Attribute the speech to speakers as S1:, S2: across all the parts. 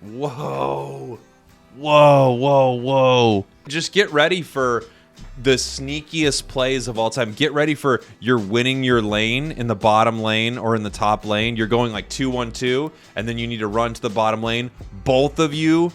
S1: Whoa. Whoa, whoa, whoa. Just get ready for the sneakiest plays of all time. Get ready for you're winning your lane in the bottom lane or in the top lane. You're going like 2-1-2, and then you need to run to the bottom lane. Both of you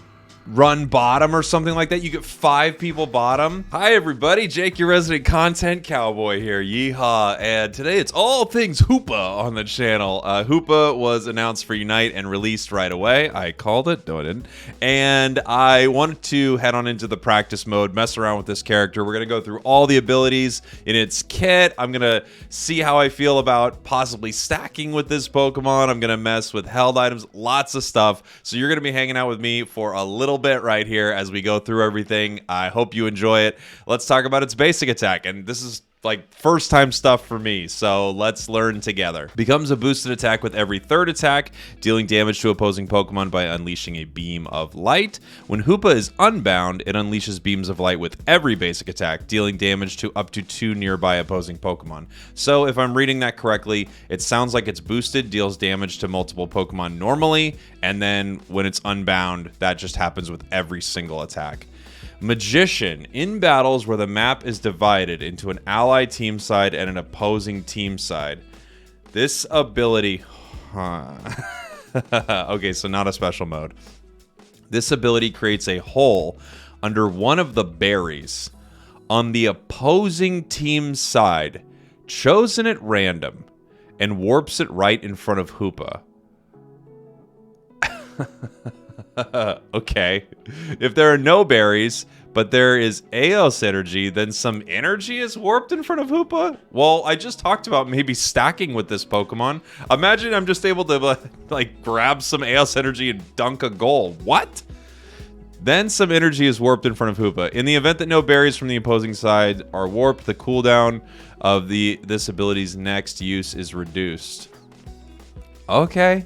S1: run bottom or something like that. You get 5 people bottom. Hi everybody, Jake, your resident content cowboy here. Yeehaw. And today it's all things Hoopa on the channel. Hoopa was announced for Unite and released right away. I called it. No, I didn't. And I wanted to head on into the practice mode, mess around with this character. We're going to go through all the abilities in its kit. I'm going to see how I feel about possibly stacking with this Pokemon. I'm going to mess with held items, lots of stuff. So you're going to be hanging out with me for a little bit right here as we go through everything. I hope you enjoy it. Let's talk about its basic attack, and this is like first time stuff for me, so let's learn together. Becomes a boosted attack with every third attack, dealing damage to opposing Pokemon by unleashing a beam of light. When Hoopa is unbound, it unleashes beams of light with every basic attack, dealing damage to up to 2 nearby opposing Pokemon. So if I'm reading that correctly, it sounds like it's boosted, deals damage to multiple Pokemon normally, and then when it's unbound, that just happens with every single attack. Magician. In battles where the map is divided into an ally team side and an opposing team side. This ability... Okay, so not a special mode. This ability creates a hole under one of the berries on the opposing team side, chosen at random, and warps it right in front of Hoopa. Okay. If there are no berries, but there is Eos energy, then some energy is warped in front of Hoopa? Well, I just talked about maybe stacking with this Pokemon. Imagine I'm just able to like grab some Eos energy and dunk a goal. What? Then some energy is warped in front of Hoopa. In the event that no berries from the opposing side are warped, the cooldown of this ability's next use is reduced. Okay.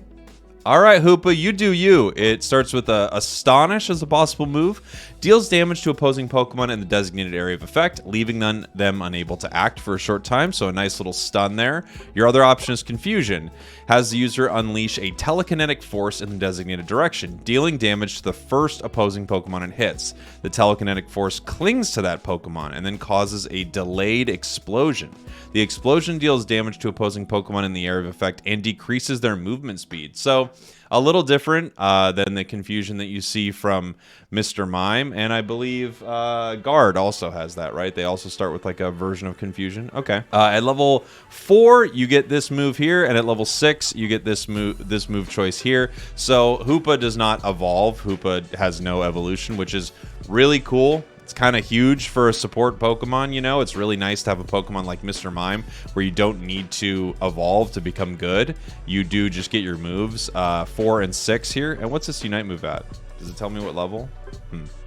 S1: All right, Hoopa, you do you. It starts with Astonish as a possible move. Deals damage to opposing Pokemon in the designated area of effect, leaving them unable to act for a short time, so a nice little stun there. Your other option is Confusion. Has the user unleash a telekinetic force in the designated direction, dealing damage to the first opposing Pokemon it hits. The telekinetic force clings to that Pokemon and then causes a delayed explosion. The explosion deals damage to opposing Pokemon in the area of effect and decreases their movement speed. So a little different than the Confusion that you see from Mr. Mime, and I believe Guard also has that, right? They also start with like a version of Confusion. Okay. At level 4, you get this move here, and at level 6, you get this move choice here. So Hoopa does not evolve. Hoopa has no evolution, which is really cool. It's kind of huge for a support Pokemon, you know? It's really nice to have a Pokemon like Mr. Mime where you don't need to evolve to become good. You do just get your moves, 4 and 6 here. And what's this Unite move at? Does it tell me what level?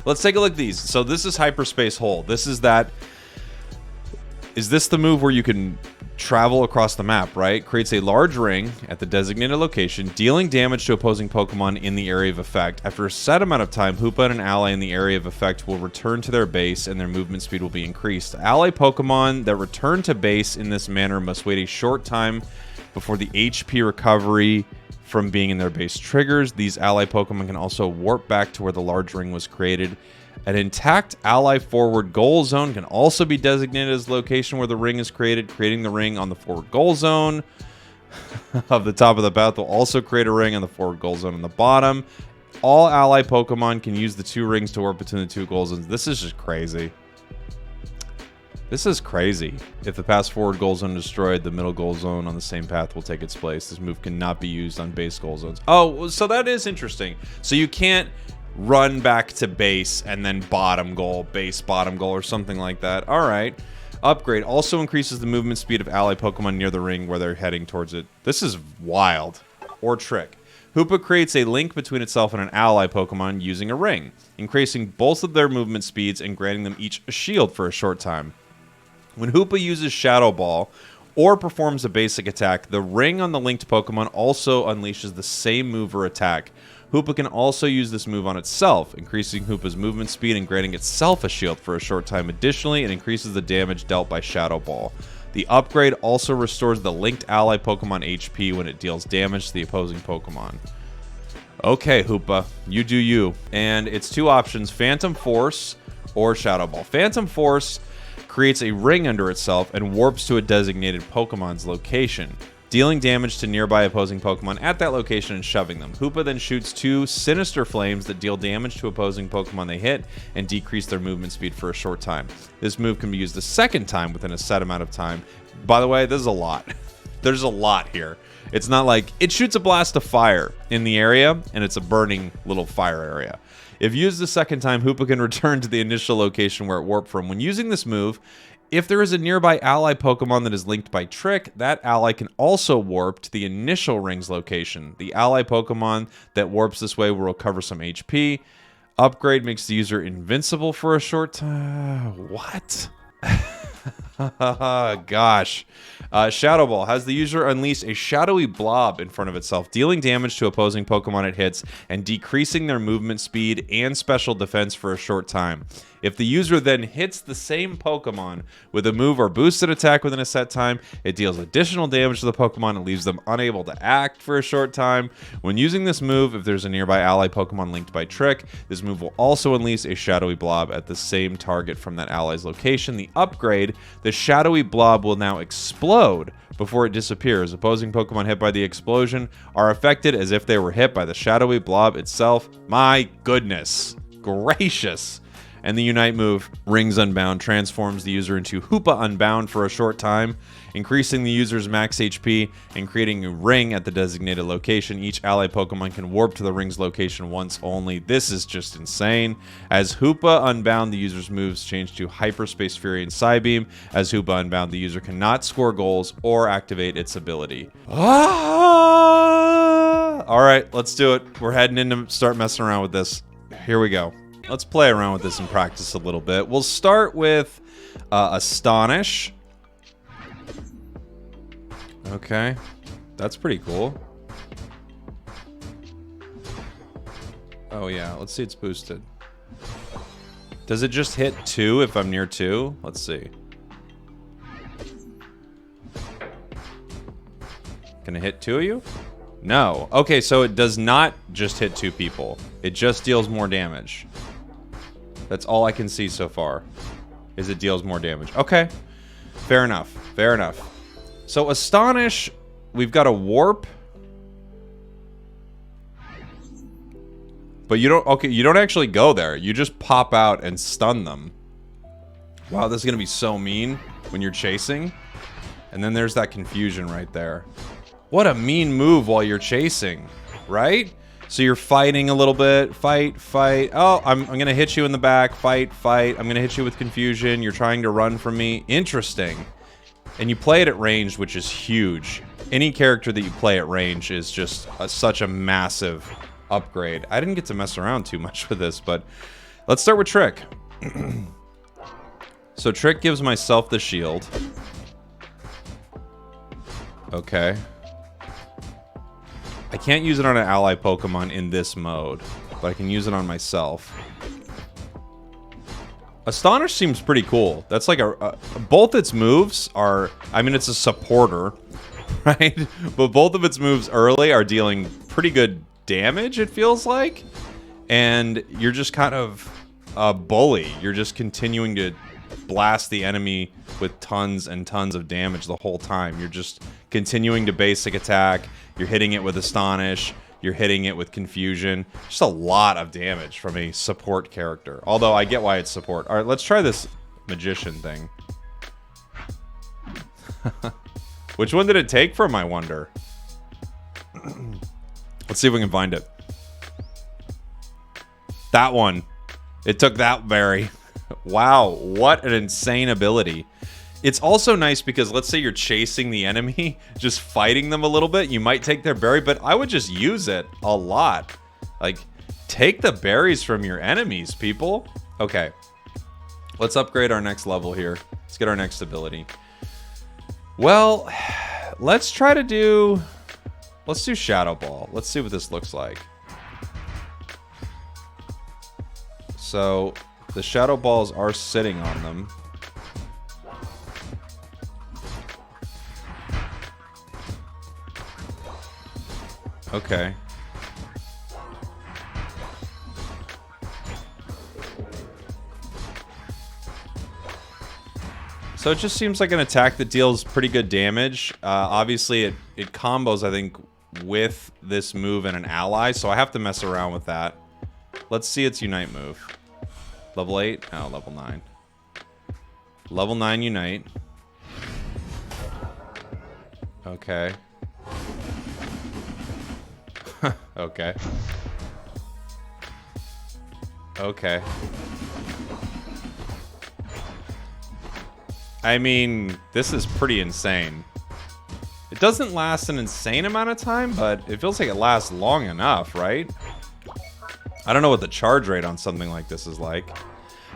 S1: Let's take a look at these. So this is Hyperspace Hole. This is that... Is this the move where you can travel across the map, right? Creates a large ring at the designated location, dealing damage to opposing Pokemon in the area of effect. After a set amount of time, Hoopa and an ally in the area of effect will return to their base and their movement speed will be increased. Ally Pokemon that return to base in this manner must wait a short time before the HP recovery from being in their base triggers. These ally Pokemon can also warp back to where the large ring was created. An intact ally forward goal zone can also be designated as the location where the ring is created. Creating the ring on the forward goal zone of the top of the path will also create a ring on the forward goal zone on the bottom. All ally Pokemon can use the 2 rings to warp between the 2 goal zones. This is just crazy. This is crazy. If the path's forward goal zone is destroyed, the middle goal zone on the same path will take its place. This move cannot be used on base goal zones. Oh, so that is interesting. So you can't run back to base and then bottom goal, base bottom goal, or something like that. All right. Upgrade also increases the movement speed of ally Pokemon near the ring where they're heading towards it. This is wild. Or Trick. Hoopa creates a link between itself and an ally Pokemon using a ring, increasing both of their movement speeds and granting them each a shield for a short time. When Hoopa uses Shadow Ball or performs a basic attack, the ring on the linked Pokemon also unleashes the same move or attack. Hoopa can also use this move on itself, increasing Hoopa's movement speed and granting itself a shield for a short time. Additionally, it increases the damage dealt by Shadow Ball. The upgrade also restores the linked ally Pokemon HP when it deals damage to the opposing Pokemon. Okay, Hoopa, you do you. And it's two options, Phantom Force or Shadow Ball. Phantom Force creates a ring under itself and warps to a designated Pokemon's location, dealing damage to nearby opposing Pokemon at that location and shoving them. Hoopa then shoots two Sinister Flames that deal damage to opposing Pokemon they hit and decrease their movement speed for a short time. This move can be used a second time within a set amount of time. By the way, this is a lot. There's a lot here. It's not like it shoots a blast of fire in the area and it's a burning little fire area. If used the second time, Hoopa can return to the initial location where it warped from. When using this move, if there is a nearby ally Pokemon that is linked by Trick, that ally can also warp to the initial ring's location. The ally Pokemon that warps this way will recover some HP. Upgrade makes the user invincible for a short time. What? Gosh. Shadow Ball has the user unleash a shadowy blob in front of itself, dealing damage to opposing Pokemon it hits and decreasing their movement speed and special defense for a short time. If the user then hits the same Pokemon with a move or boosted attack within a set time, it deals additional damage to the Pokemon and leaves them unable to act for a short time. When using this move, if there's a nearby ally Pokemon linked by Trick, this move will also unleash a shadowy blob at the same target from that ally's location. The upgrade, the shadowy blob will now explode before it disappears. Opposing Pokemon hit by the explosion are affected as if they were hit by the shadowy blob itself. My goodness gracious. And the Unite move, Rings Unbound, transforms the user into Hoopa Unbound for a short time, increasing the user's max HP and creating a ring at the designated location. Each ally Pokemon can warp to the ring's location once only. This is just insane. As Hoopa Unbound, the user's moves change to Hyperspace, Fury, and Psybeam. As Hoopa Unbound, the user cannot score goals or activate its ability. Alright, let's do it. We're heading in to start messing around with this. Here we go. Let's play around with this and practice a little bit. We'll start with Astonish. Okay, that's pretty cool. Oh yeah, let's see it's boosted. Does it just hit 2 if I'm near 2? Let's see. Can it hit 2 of you? No. Okay, so it does not just hit 2 people. It just deals more damage. That's all I can see so far, is it deals more damage. Okay, fair enough, fair enough. So Astonish, we've got a warp. But you don't, okay, you don't actually go there. You just pop out and stun them. Wow, this is gonna be so mean when you're chasing. And then there's that confusion right there. What a mean move while you're chasing, right? So you're fighting a little bit, fight, fight. Oh, I'm gonna hit you in the back, fight, fight. I'm gonna hit you with confusion. You're trying to run from me. Interesting. And you play it at range, which is huge. Any character that you play at range is just such a massive upgrade. I didn't get to mess around too much with this, but let's start with Trick. So Trick gives myself the shield. Okay. I can't use it on an ally Pokemon in this mode, but I can use it on myself. Astonish seems pretty cool. That's like both its moves are, I mean, it's a supporter, right? But both of its moves early are dealing pretty good damage, it feels like. And you're just kind of a bully. You're just continuing to blast the enemy with tons and tons of damage the whole time. You're just continuing to basic attack. You're hitting it with Astonish. You're hitting it with Confusion. Just a lot of damage from a support character. Although I get why it's support. All right, let's try this Magician thing. Which one did it take from, I wonder? Let's see if we can find it. That one. It took that berry. Wow, what an insane ability. It's also nice because let's say you're chasing the enemy, just fighting them a little bit, you might take their berry, but I would just use it a lot. Like, take the berries from your enemies, people. Okay, let's upgrade our next level here. Let's get our next ability. Well, let's try to do... Let's do Shadow Ball. Let's see what this looks like. So, the Shadow Balls are sitting on them. Okay. So it just seems like an attack that deals pretty good damage. Obviously, it combos, I think, with this move and an ally, so I have to mess around with that. Let's see its Unite move. Level 8? Oh, level 9. Level 9 Unite. Okay. Okay. Okay. I mean, this is pretty insane. It doesn't last an insane amount of time, but it feels like it lasts long enough, right? I don't know what the charge rate on something like this is like.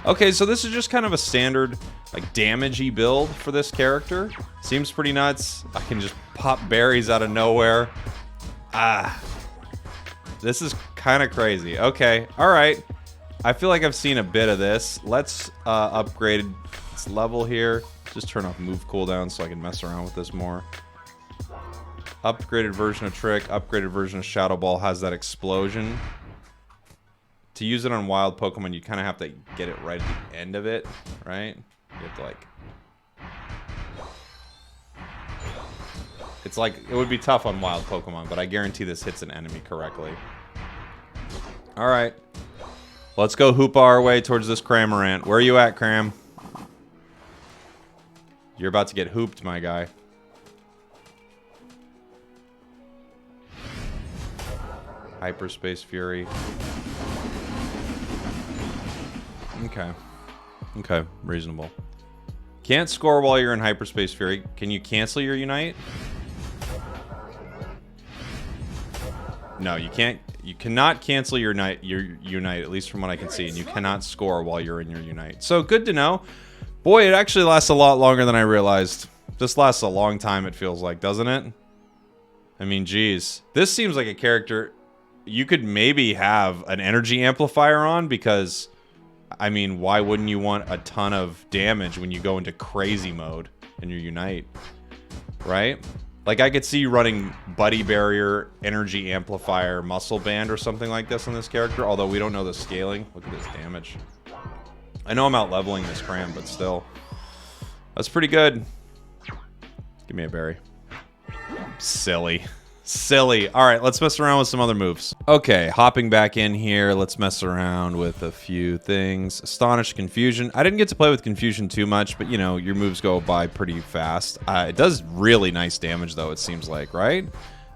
S1: Okay, so this is just kind of a standard, like, damage-y build for this character. Seems pretty nuts. I can just pop berries out of nowhere. This is kind of crazy. Okay, alright. I feel like I've seen a bit of this. Let's upgrade its level here. Just turn off move cooldown so I can mess around with this more. Upgraded version of Trick, upgraded version of Shadow Ball has that explosion. To use it on wild Pokemon, you kind of have to get it right at the end of it, right? You have to, like... It's like, it would be tough on wild Pokemon, but I guarantee this hits an enemy correctly. Alright. Let's go Hoopa our way towards this Cramorant. Where are you at, Cram? You're about to get hooped, my guy. Hyperspace Fury. Okay. Okay, reasonable. Can't score while you're in Hyperspace Fury. Can you cancel your Unite? No, you can't. You cannot cancel your Unite, at least from what I can see, and you cannot score while you're in your Unite. So, good to know. Boy, it actually lasts a lot longer than I realized. This lasts a long time, it feels like, doesn't it? I mean, geez. This seems like a character you could maybe have an energy amplifier on, because, I mean, why wouldn't you want a ton of damage when you go into crazy mode in your Unite? Right? Like, I could see you running Buddy Barrier, Energy Amplifier, Muscle Band, or something like this on this character, although we don't know the scaling. Look at this damage. I know I'm out-leveling this Cram, but still. That's pretty good. Give me a berry. Silly. Silly. Alright, let's mess around with some other moves. Okay, hopping back in here, let's mess around with a few things. Astonish, Confusion. I didn't get to play with Confusion too much, but, you know, your moves go by pretty fast. It does really nice damage, though, it seems like, right?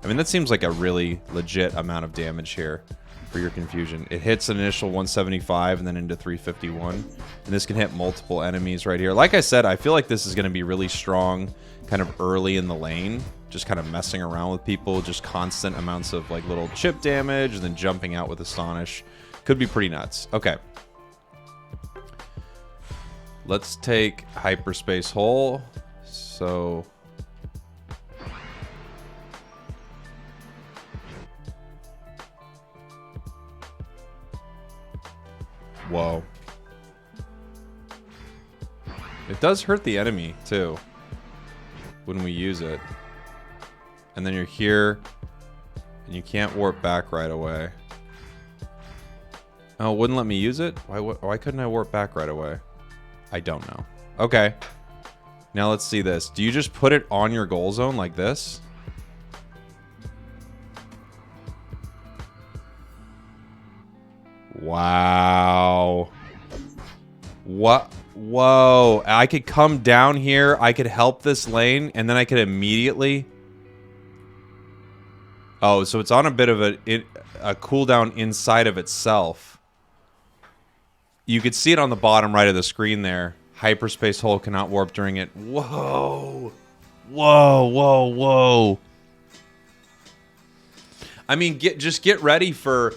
S1: I mean, that seems like a really legit amount of damage here for your Confusion. It hits an initial 175 and then into 351. And this can hit multiple enemies right here. Like I said, I feel like this is going to be really strong kind of early in the lane. Just kind of messing around with people. Just constant amounts of like little chip damage and then jumping out with Astonish. Could be pretty nuts. Okay. Let's take Hyperspace Hole. So... Whoa. It does hurt the enemy, too, when we use it. And then you're here, and you can't warp back right away. Oh, it wouldn't let me use it? Why couldn't I warp back right away? I don't know. Okay. Now let's see this. Do you just put it on your goal zone like this? Wow. What? Whoa. I could come down here. I could help this lane. And then I could immediately... Oh, so it's on a bit of a cooldown inside of itself. You could see it on the bottom right of the screen there. Hyperspace Hole cannot warp during it. Whoa. Whoa, whoa, whoa. I mean, just get ready for...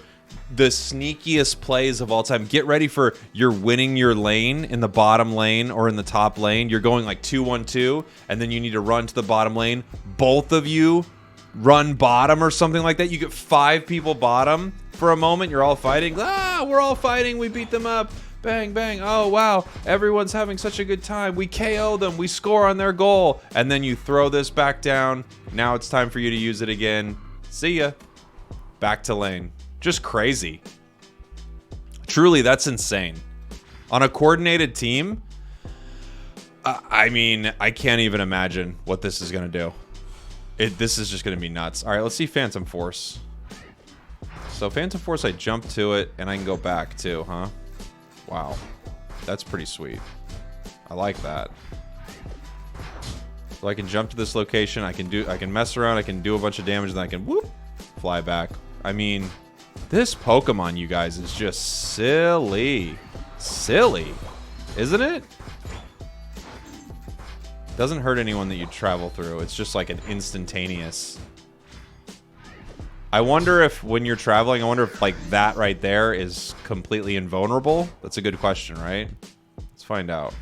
S1: the sneakiest plays of all time. Get ready for you're winning your lane in the bottom lane or in the top lane. You're going like 2-1-2, and then you need to run to the bottom lane. Both of you run bottom or something like that. You get 5 people bottom for a moment. You're all fighting. Ah, we're all fighting. We beat them up. Bang, bang. Oh, wow. Everyone's having such a good time. We KO them. We score on their goal. And then you throw this back down. Now it's time for you to use it again. See ya. Back to lane. Just crazy. Truly, that's insane. On a coordinated team, I mean, I can't even imagine what this is going to do. This is just going to be nuts. All right, let's see Phantom Force. So Phantom Force, I jump to it, and I can go back too, huh? Wow. That's pretty sweet. I like that. So I can jump to this location, I can mess around, I can do a bunch of damage, and then I can whoop, fly back. I mean, this Pokemon, you guys, is just silly. Silly, isn't it? Doesn't hurt anyone that you travel through. It's just like an instantaneous. I wonder if when you're traveling, I wonder if like that right there is completely invulnerable. That's a good question, right? Let's find out.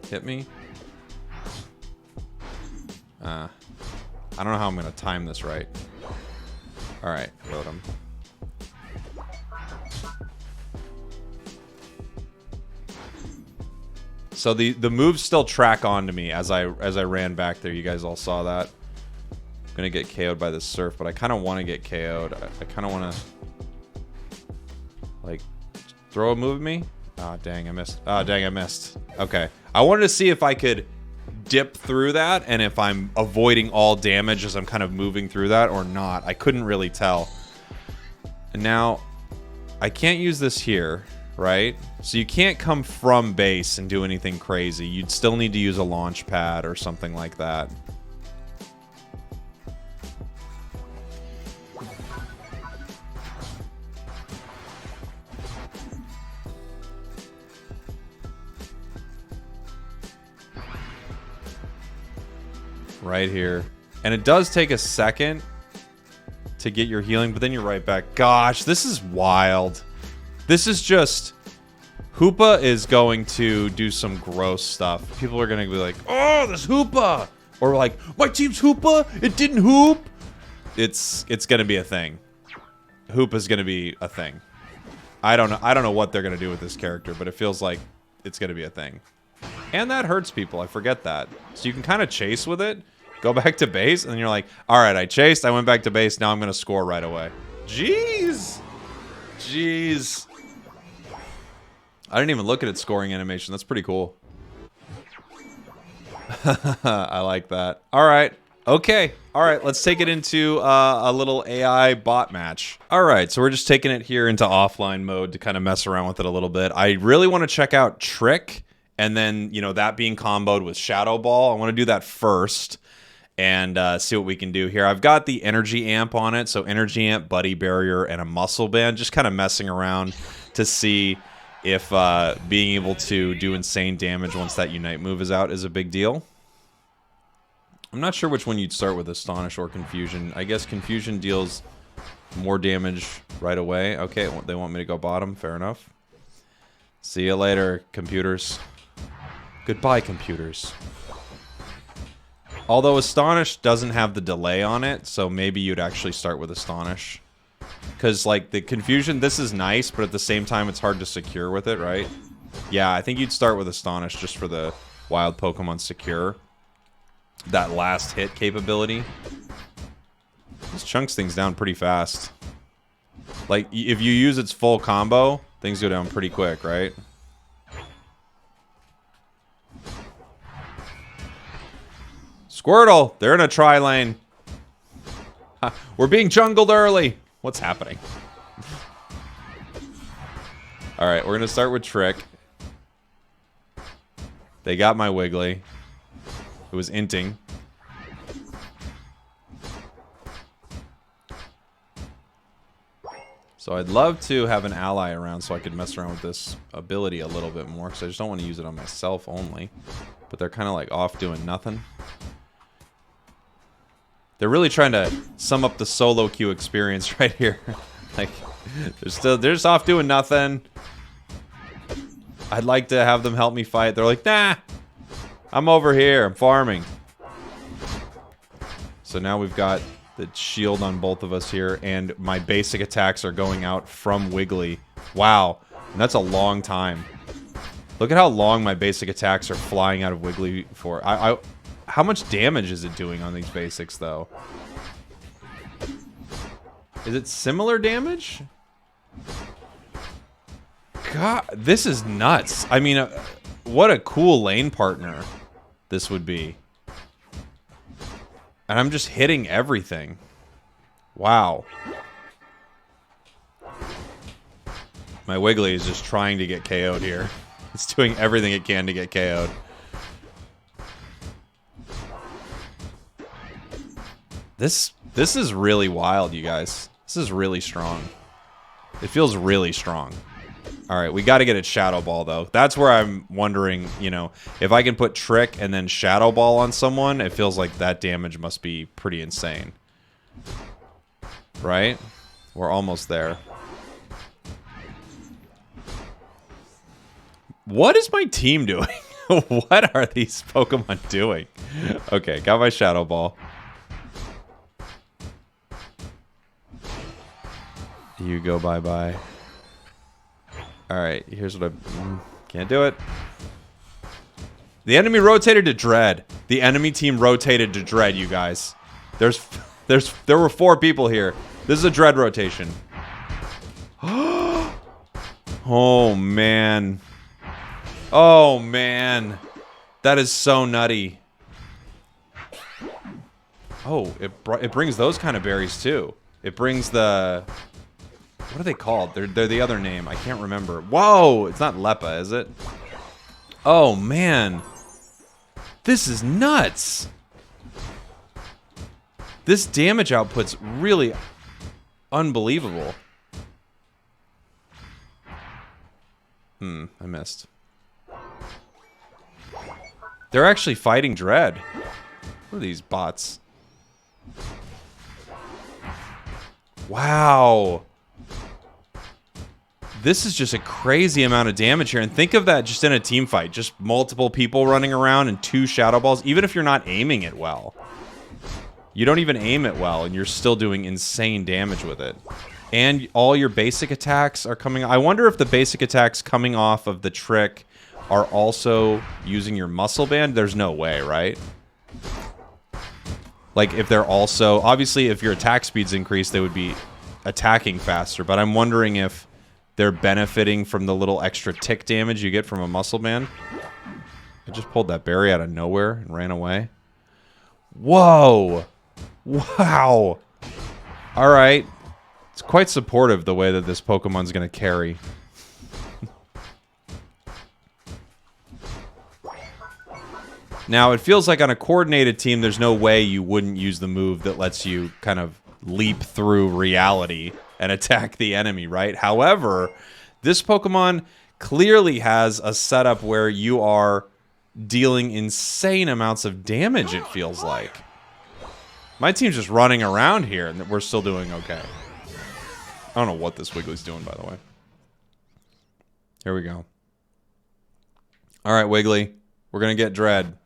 S1: Hit me. I don't know how I'm going to time this right. All right, load him. So the moves still track onto me as I ran back there. You guys all saw that. I'm gonna get KO'd by this surf, but I kind of want to get KO'd. I kind of want to like throw a move at me. Oh dang, I missed. Oh dang, I missed. Okay, I wanted to see if I could dip through that and if I'm avoiding all damage as I'm kind of moving through that or not. I couldn't really tell. And now I can't use this here, right? So you can't come from base and do anything crazy. You'd still need to use a launch pad or something like that. Right here. And it does take a second to get your healing, but then you're right back. Gosh, this is wild. This is just... Hoopa is going to do some gross stuff. People are going to be like, oh, this Hoopa! Or like, my team's Hoopa? It didn't hoop! It's going to be a thing. Hoopa's going to be a thing. I don't know what they're going to do with this character, but it feels like it's going to be a thing. And that hurts people. I forget that. So you can kind of chase with it. Go back to base, and then you're like, alright, I chased, I went back to base, now I'm going to score right away. Jeez! Jeez. I didn't even look at its scoring animation. That's pretty cool. I like that. Alright. Okay. Alright, let's take it into a little AI bot match. Alright, so we're just taking it here into offline mode to kind of mess around with it a little bit. I really want to check out Trick, and then, you know, that being comboed with Shadow Ball. I want to do that first. And see what we can do here. I've got the energy amp on it, so energy amp, buddy barrier, and a muscle band. Just kind of messing around to see if being able to do insane damage once that unite move is out is a big deal. I'm not sure which one you'd start with, Astonish or Confusion. I guess Confusion deals more damage right away. Okay, they want me to go bottom. Fair enough. See you later, computers. Goodbye, computers. Although Astonish doesn't have the delay on it, so maybe you'd actually start with Astonish. Because, like, the Confusion, this is nice, but at the same time, it's hard to secure with it, right? Yeah, I think you'd start with Astonish just for the wild Pokemon secure. That last hit capability. This chunks things down pretty fast. Like, if you use its full combo, things go down pretty quick, right? Squirtle! They're in a tri-lane. We're being jungled early. What's happening? Alright, we're going to start with Trick. They got my Wiggly. It was inting. So I'd love to have an ally around so I could mess around with this ability a little bit more, because I just don't want to use it on myself only. But they're kind of like off doing nothing. They're really trying to sum up the solo queue experience right here. Like, they're just off doing nothing. I'd like to have them help me fight. They're like, nah, I'm over here. I'm farming. So now we've got the shield on both of us here, and my basic attacks are going out from Wiggly. Wow, and that's a long time. Look at how long my basic attacks are flying out of Wiggly for. How much damage is it doing on these basics, though? Is it similar damage? God, this is nuts. I mean, what a cool lane partner this would be. And I'm just hitting everything. Wow. My Wiggly is just trying to get KO'd here. It's doing everything it can to get KO'd. This is really wild, you guys. This is really strong. It feels really strong. Alright, we gotta get its Shadow Ball, though. That's where I'm wondering, you know, if I can put Trick and then Shadow Ball on someone, it feels like that damage must be pretty insane. Right? We're almost there. What is my team doing? What are these Pokemon doing? Okay, got my Shadow Ball. You go bye-bye. Alright, here's what I... can't do it. The enemy rotated to Dread. The enemy team rotated to Dread, you guys. There were 4 people here. This is a Dread rotation. Oh, man. Oh, man. That is so nutty. Oh, it brings those kind of berries, too. It brings the... What are they called? They're the other name. I can't remember. Whoa! It's not Leppa, is it? Oh, man. This is nuts. This damage output's really unbelievable. I missed. They're actually fighting Dread. What are these bots? Wow. This is just a crazy amount of damage here. And think of that just in a team fight. Just multiple people running around and 2 Shadow Balls. Even if you're not aiming it well. You don't even aim it well, and you're still doing insane damage with it. And all your basic attacks are coming... I wonder if the basic attacks coming off of the Trick are also using your Muscle Band. There's no way, right? Like, if they're also... Obviously, if your attack speed's increased, they would be attacking faster. But I'm wondering if they're benefiting from the little extra tick damage you get from a Muscle Band. I just pulled that berry out of nowhere and ran away. Whoa! Wow! Alright. It's quite supportive the way that this Pokemon's gonna carry. Now, it feels like on a coordinated team, there's no way you wouldn't use the move that lets you kind of leap through reality and attack the enemy, right? However, this Pokemon clearly has a setup where you are dealing insane amounts of damage, it feels like. My team's just running around here, and we're still doing okay. I don't know what this Wiggly's doing, by the way. Here we go. Alright, Wiggly. We're gonna get Dread.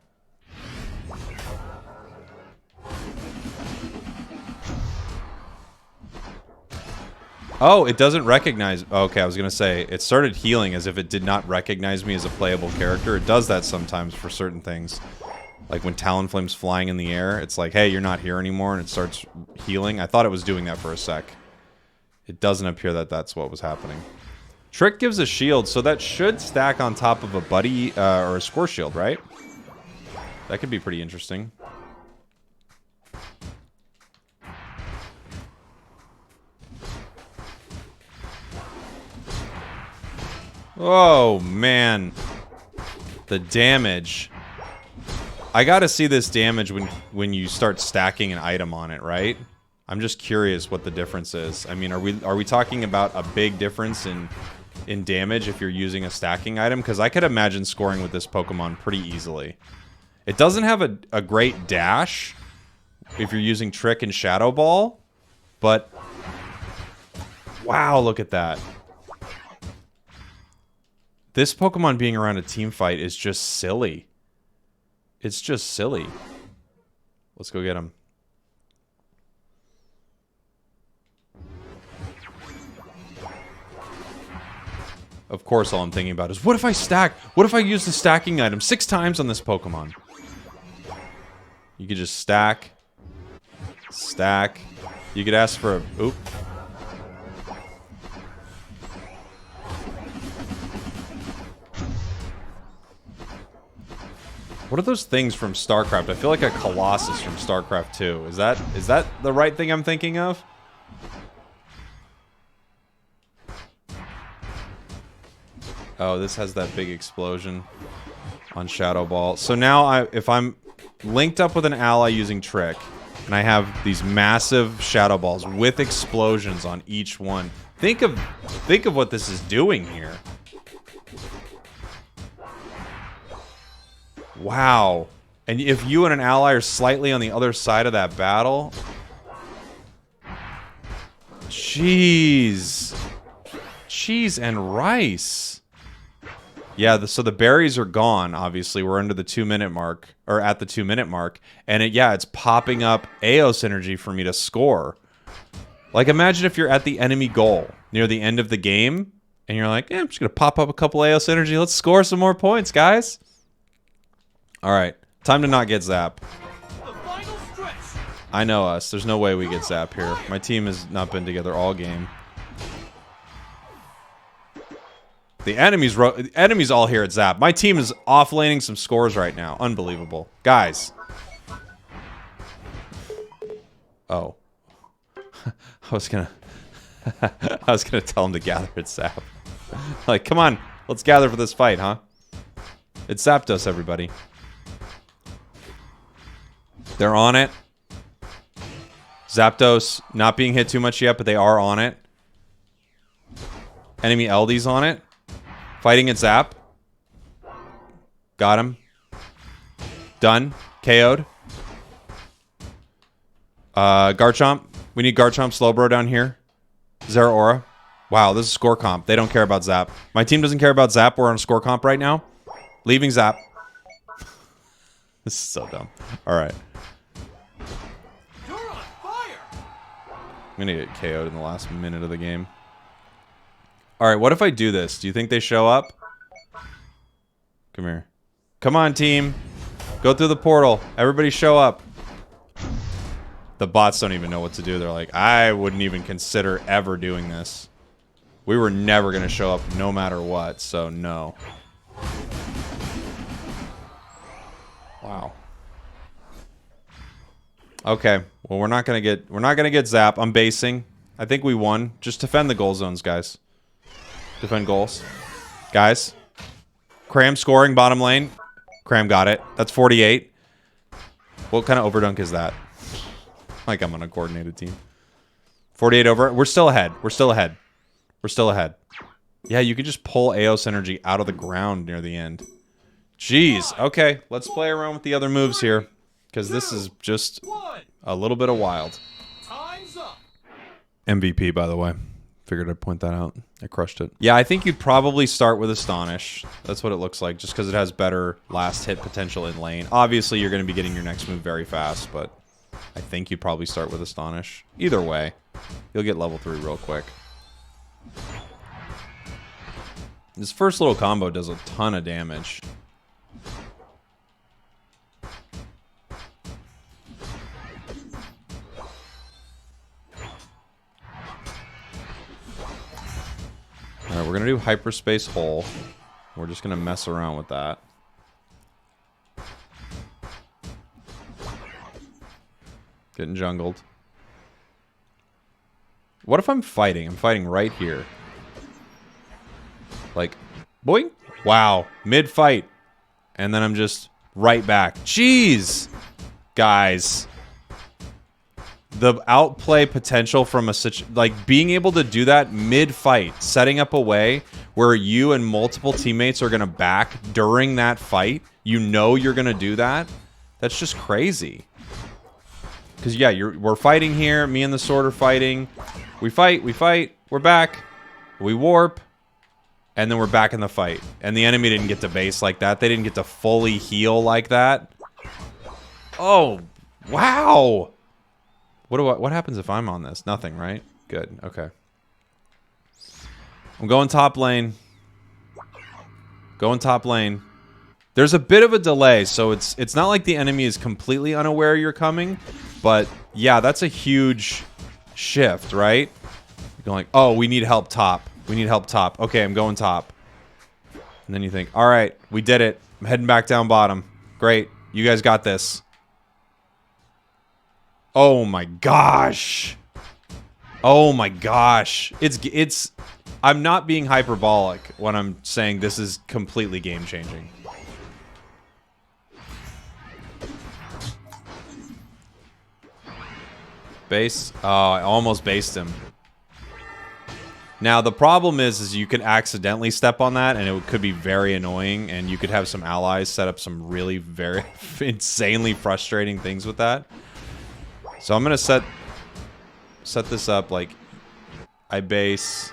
S1: Oh, it doesn't recognize... Okay, I was going to say, it started healing as if it did not recognize me as a playable character. It does that sometimes for certain things. Like when Talonflame's flying in the air, it's like, hey, you're not here anymore, and it starts healing. I thought it was doing that for a sec. It doesn't appear that that's what was happening. Trick gives a shield, so that should stack on top of a Buddy or a Score Shield, right? That could be pretty interesting. Oh, man. The damage. I gotta see this damage when you start stacking an item on it, right? I'm just curious what the difference is. I mean, are we talking about a big difference in damage if you're using a stacking item? Because I could imagine scoring with this Pokemon pretty easily. It doesn't have a great dash if you're using Trick and Shadow Ball, but... Wow, look at that. This Pokemon being around a team fight is just silly. It's just silly. Let's go get him. Of course, all I'm thinking about is, what if I stack? What if I use the stacking item 6 times on this Pokemon? You could just stack. Stack. You could ask for a... Oop. What are those things from StarCraft? I feel like a Colossus from StarCraft 2. Is that the right thing I'm thinking of? Oh, this has that big explosion on Shadow Ball. So now if I'm linked up with an ally using Trick, and I have these massive Shadow Balls with explosions on each one. Think of what this is doing here. Wow. And if you and an ally are slightly on the other side of that battle... Jeez. Cheese and rice. Yeah, so the berries are gone, obviously. We're under the 2-minute mark, or at the 2-minute mark. And it's popping up AO synergy for me to score. Like, imagine if you're at the enemy goal near the end of the game, and you're like, I'm just going to pop up a couple AO synergy. Let's score some more points, guys. All right, time to not get Zap. I know us. There's no way we get Zap here. My team has not been together all game. The enemy's all here at Zap. My team is offlaning some scores right now. Unbelievable. Guys. Oh. I was gonna tell him to gather at Zap. Like, come on. Let's gather for this fight, huh? It's Zapdos, everybody. They're on it. Zapdos not being hit too much yet, but they are on it. Enemy LD's on it. Fighting at Zap. Got him. Done. KO'd. Garchomp. We need Garchomp Slowbro down here. Zeraora. Wow, this is score comp. They don't care about Zap. My team doesn't care about Zap. We're on score comp right now. Leaving Zap. This is so dumb. Alright. I'm gonna get KO'd in the last minute of the game. Alright, what if I do this? Do you think they show up? Come here. Come on, team. Go through the portal. Everybody show up. The bots don't even know what to do. They're like, I wouldn't even consider ever doing this. We were never gonna show up no matter what, so no. Wow. Okay. Well, we're not gonna get Zap. I'm basing. I think we won. Just defend the goal zones, guys. Defend goals. Guys. Cram scoring bottom lane. Cram got it. That's 48. What kind of overdunk is that? Like I'm on a coordinated team. 48 over. We're still ahead. We're still ahead. We're still ahead. Yeah, you could just pull AO synergy out of the ground near the end. Jeez. Okay, let's play around with the other moves here. Because this is just a little bit of wild. MVP, by the way. Figured I'd point that out. I crushed it. Yeah, I think you'd probably start with Astonish. That's what it looks like, just because it has better last hit potential in lane. Obviously, you're going to be getting your next move very fast, but I think you'd probably start with Astonish. Either way, you'll get level 3 real quick. This first little combo does a ton of damage. Alright, we're going to do Hyperspace Hole. We're just going to mess around with that. Getting jungled. What if I'm fighting? I'm fighting right here. Like, boing. Wow. Mid-fight. And then I'm just right back. Jeez! Guys. The outplay potential from like being able to do that mid-fight, setting up a way where you and multiple teammates are going to back during that fight. You know you're going to do that. That's just crazy. Because, yeah, we're fighting here. Me and the sword are fighting. We fight. We're back. We warp. And then we're back in the fight. And the enemy didn't get to base like that. They didn't get to fully heal like that. Oh, wow. What happens if I'm on this? Nothing, right? Good. Okay. I'm going top lane. Going top lane. There's a bit of a delay, so it's not like the enemy is completely unaware you're coming, but yeah, that's a huge shift, right? You're going like, oh, we need help top. We need help top. Okay, I'm going top. And then you think, all right, we did it. I'm heading back down bottom. Great. You guys got this. Oh my gosh. Oh my gosh. It's I'm not being hyperbolic when I'm saying this is completely game changing. Base? Oh, I almost based him. Now, the problem is you could accidentally step on that, and it could be very annoying, and you could have some allies set up some really very insanely frustrating things with that. So I'm going to set this up like I base.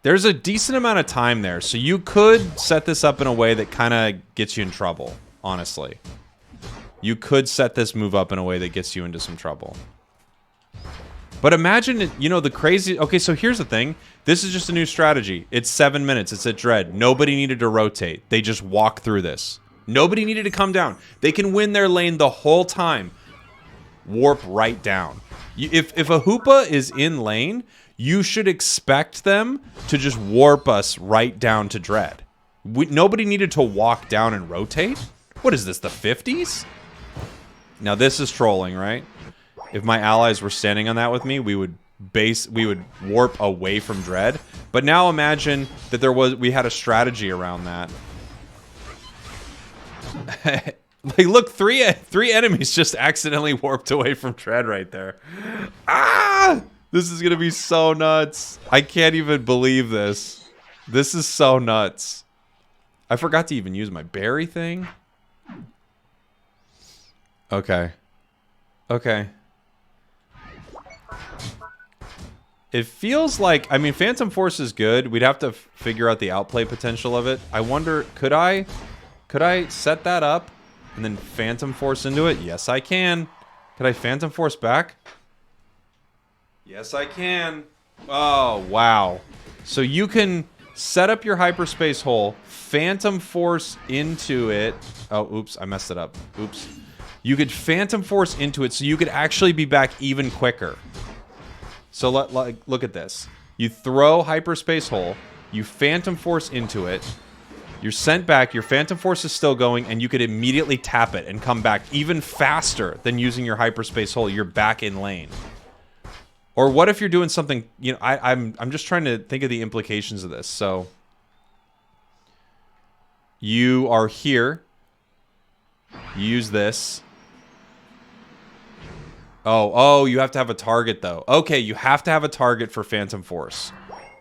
S1: There's a decent amount of time there, so you could set this up in a way that kind of gets you in trouble, honestly. You could set this move up in a way that gets you into some trouble. But imagine, you know, the crazy... Okay, so here's the thing. This is just a new strategy. It's 7 minutes. It's at Dread. Nobody needed to rotate. They just walk through this. Nobody needed to come down. They can win their lane the whole time. Warp right down. If a Hoopa is in lane, you should expect them to just warp us right down to Dread. Nobody needed to walk down and rotate. What is this, the 50s? Now this is trolling, right? If my allies were standing on that with me, we would warp away from Dread. But now imagine that we had a strategy around that. Like, look, three enemies just accidentally warped away from Dread right there. Ah! This is gonna be so nuts. I can't even believe this. This is so nuts. I forgot to even use my berry thing. Okay. Okay. It feels like, I mean, Phantom Force is good. We'd have to figure out the outplay potential of it. I wonder, could I set that up and then Phantom Force into it? Yes, I can. Could I Phantom Force back? Yes, I can. Oh, wow. So you can set up your hyperspace hole, Phantom Force into it. Oh, oops, I messed it up. Oops. You could Phantom Force into it so you could actually be back even quicker. So look at this. You throw Hyperspace Hole, you Phantom Force into it, you're sent back, your Phantom Force is still going, and you could immediately tap it and come back even faster than using your Hyperspace Hole. You're back in lane. Or what if you're doing something, you know, I'm just trying to think of the implications of this. So you are here. You use this. Oh, you have to have a target, though. Okay, you have to have a target for Phantom Force.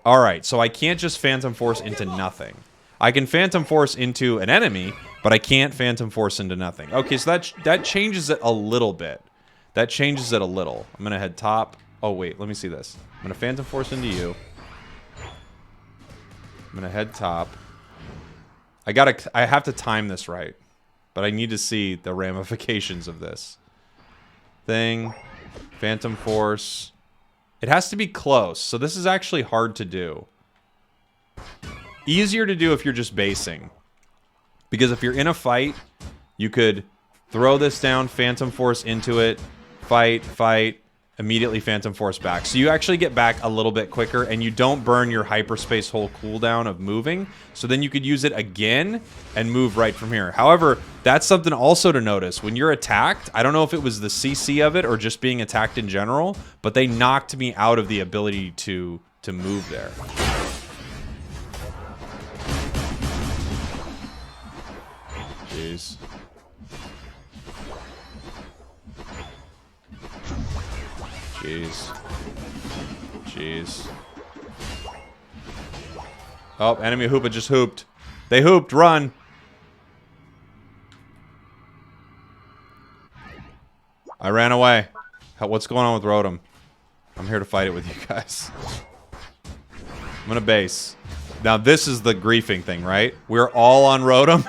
S1: All right, so I can't just Phantom Force into nothing. I can Phantom Force into an enemy, but I can't Phantom Force into nothing. Okay, so that changes it a little bit. That changes it a little. I'm going to head top. Oh, wait, let me see this. I'm going to Phantom Force into you. I'm going to head top. I have to time this right, but I need to see the ramifications of this. Thing, Phantom Force. It has to be close, so this is actually hard to do. Easier to do if you're just basing. Because if you're in a fight, you could throw this down, Phantom Force into it, fight, immediately Phantom Force back. So you actually get back a little bit quicker, and you don't burn your Hyperspace Hole cooldown of moving. So then you could use it again and move right from here. However, that's something also to notice. When you're attacked, I don't know if it was the CC of it or just being attacked in general, but they knocked me out of the ability to move there. Jeez. Jeez. Oh, enemy Hoopa just hooped. They hooped. Run. I ran away. What's going on with Rotom? I'm here to fight it with you guys. I'm gonna base. Now this is the griefing thing, right? We're all on Rotom.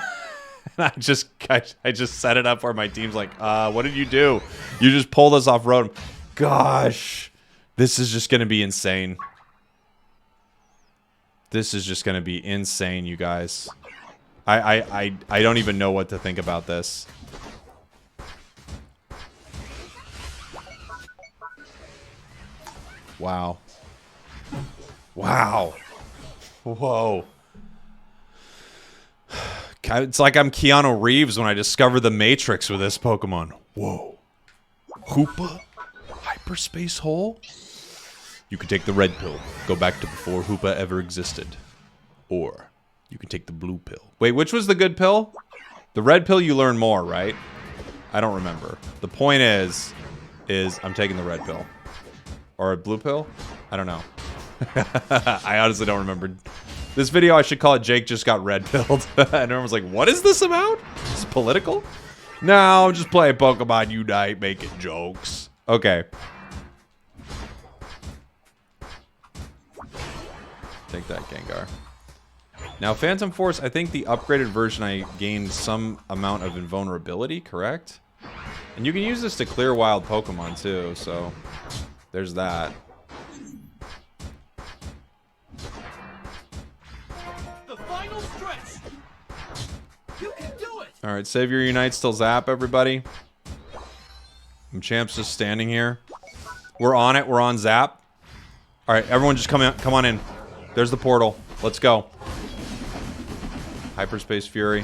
S1: I just set it up where my team's like, what did you do? You just pulled us off Rotom. Gosh. This is just gonna be insane. This is just gonna be insane, you guys. I don't even know what to think about this. Wow. Wow. Whoa. It's like I'm Keanu Reeves when I discovered the Matrix with this Pokemon. Whoa. Hoopa? Hyperspace hole? You can take the red pill. Go back to before Hoopa ever existed. Or you can take the blue pill. Wait, which was the good pill? The red pill you learn more, right? I don't remember. The point is I'm taking the red pill. Or a blue pill? I don't know. I honestly don't remember. This video, I should call it Jake Just Got Red Pilled. And everyone's like, what is this about? Is this political? No, I'm just playing Pokemon Unite, making jokes. Okay. Take that, Gengar. Now, Phantom Force, I think the upgraded version I gained some amount of invulnerability, correct? And you can use this to clear wild Pokemon, too, so there's that. Alright, Savior Unite, still zap, everybody. Champ's just standing here. We're on it, we're on zap. Alright, everyone just come on in. There's the portal. Let's go. Hyperspace Fury.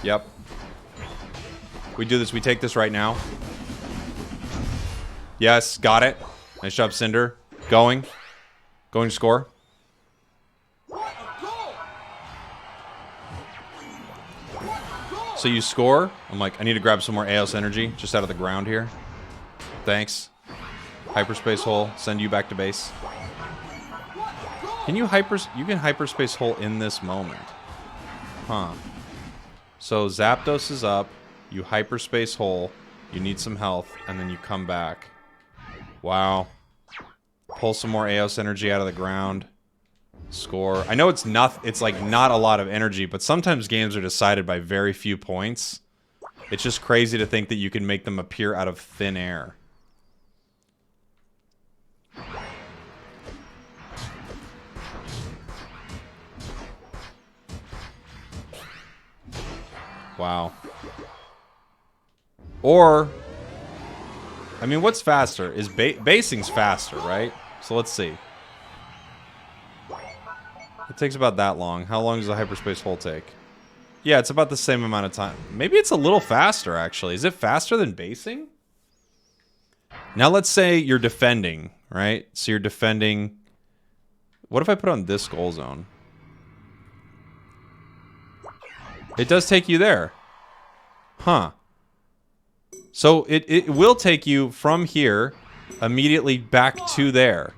S1: Yep. We do this, we take this right now. Yes, got it. Nice job, Cinder. Going to score. So you score. I'm like, I need to grab some more Eos energy just out of the ground here. Thanks. Hyperspace hole. Send you back to base. Can you can hyperspace hole in this moment. Huh. So Zapdos is up. You hyperspace hole. You need some health. And then you come back. Wow. Pull some more Eos energy out of the ground. Score. I know it's like not a lot of energy, but sometimes games are decided by very few points. It's just crazy to think that you can make them appear out of thin air. Wow. Or, I mean, what's faster? Is basing's faster, right? So let's see. It takes about that long. How long does the hyperspace hole take? Yeah, it's about the same amount of time. Maybe it's a little faster, actually. Is it faster than basing? Now let's say you're defending, right? So you're defending... What if I put on this goal zone? It does take you there. Huh. So it will take you from here immediately back to there.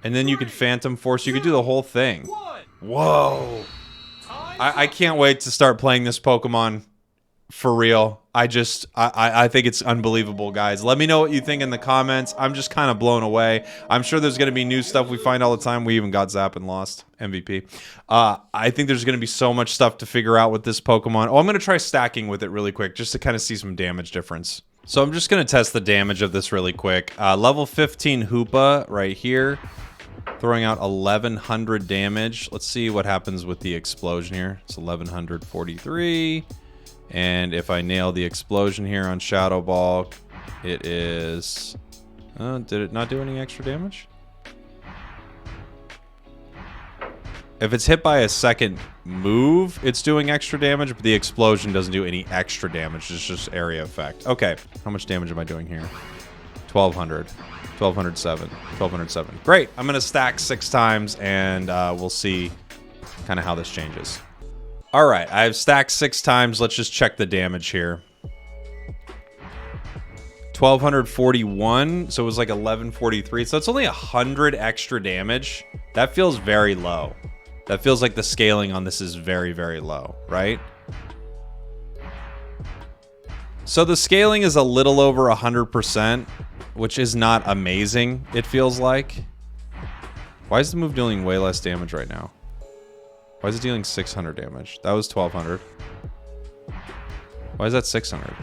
S1: And then you could Phantom Force. You could do the whole thing. Whoa. I can't wait to start playing this Pokemon for real. I think it's unbelievable, guys. Let me know what you think in the comments. I'm just kind of blown away. I'm sure there's going to be new stuff we find all the time. We even got Zap and lost. MVP. I think there's going to be so much stuff to figure out with this Pokemon. Oh, I'm going to try stacking with it really quick just to kind of see some damage difference. So I'm just going to test the damage of this really quick. Level 15 Hoopa right here. Throwing out 1100 damage. Let's see what happens with the explosion here. It's 1143. And if I nail the explosion here on Shadow Ball, it is... did it not do any extra damage? If it's hit by a second move, it's doing extra damage, but the explosion doesn't do any extra damage. It's just area effect. Okay, how much damage am I doing here? 1200. 1207. 1207. Great. I'm going to stack 6 times, and we'll see kind of how this changes. All right, I've stacked 6 times. Let's just check the damage here. 1241, so it was like 1143. So it's only 100 extra damage. That feels very low. That feels like the scaling on this is very, very low, right? So the scaling is a little over 100%, which is not amazing, it feels like. Why is the move dealing way less damage right now? Why is it dealing 600 damage? That was 1200. Why is that 600?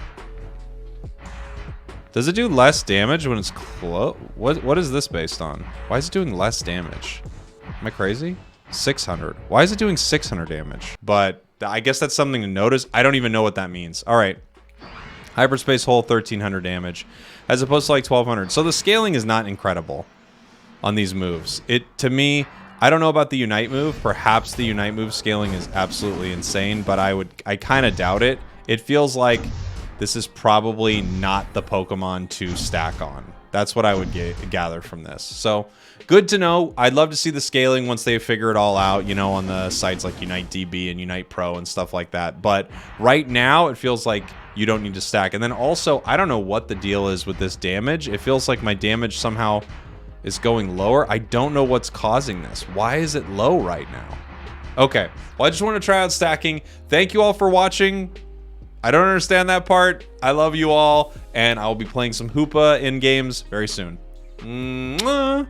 S1: Does it do less damage when it's close? What is this based on? Why is it doing less damage? Am I crazy? 600. Why is it doing 600 damage? But I guess that's something to notice. I don't even know what that means. All right. Hyperspace hole, 1300 damage, as opposed to like 1200. So the scaling is not incredible on these moves. To me, I don't know about the Unite move. Perhaps the Unite move scaling is absolutely insane, but I kind of doubt it. It feels like this is probably not the Pokemon to stack on. That's what I would gather from this. So good to know. I'd love to see the scaling once they figure it all out, you know, on the sites like Unite DB and Unite Pro and stuff like that. But right now, it feels like you don't need to stack. And then also, I don't know what the deal is with this damage. It feels like my damage somehow is going lower. I don't know what's causing this. Why is it low right now? Okay, well, I just want to try out stacking. Thank you all for watching. I don't understand that part. I love you all, and I'll be playing some Hoopa in games very soon. Mwah.